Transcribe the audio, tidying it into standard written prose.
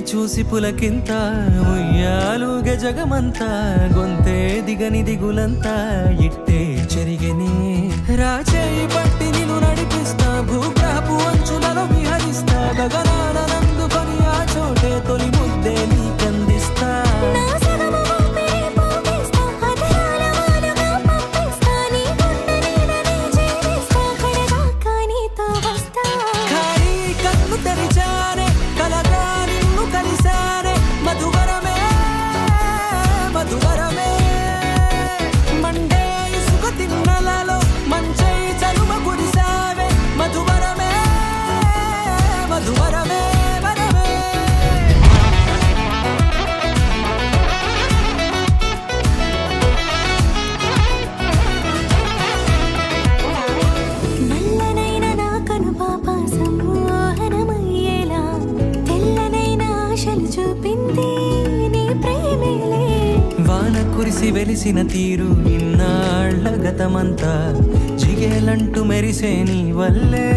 చూసి పులకింత ఉయ్యాలుగ జగమంతా గొంతే దిగని దిగులంతా ఇట్టే చెరిగని రాచేయి పట్టి నిన్ను నడిపిస్తా భూగ్రహపు అంచులలో విహరిస్తా గగనాన నందుకొని ఆ చోటే తొలి ముద్దే నీకందిస్తా వాన కురిసి వెలిసిన తీరు ఇన్నాళ్ల గతమంతా జిగేలంటూ మెరిసే నీ వల్లే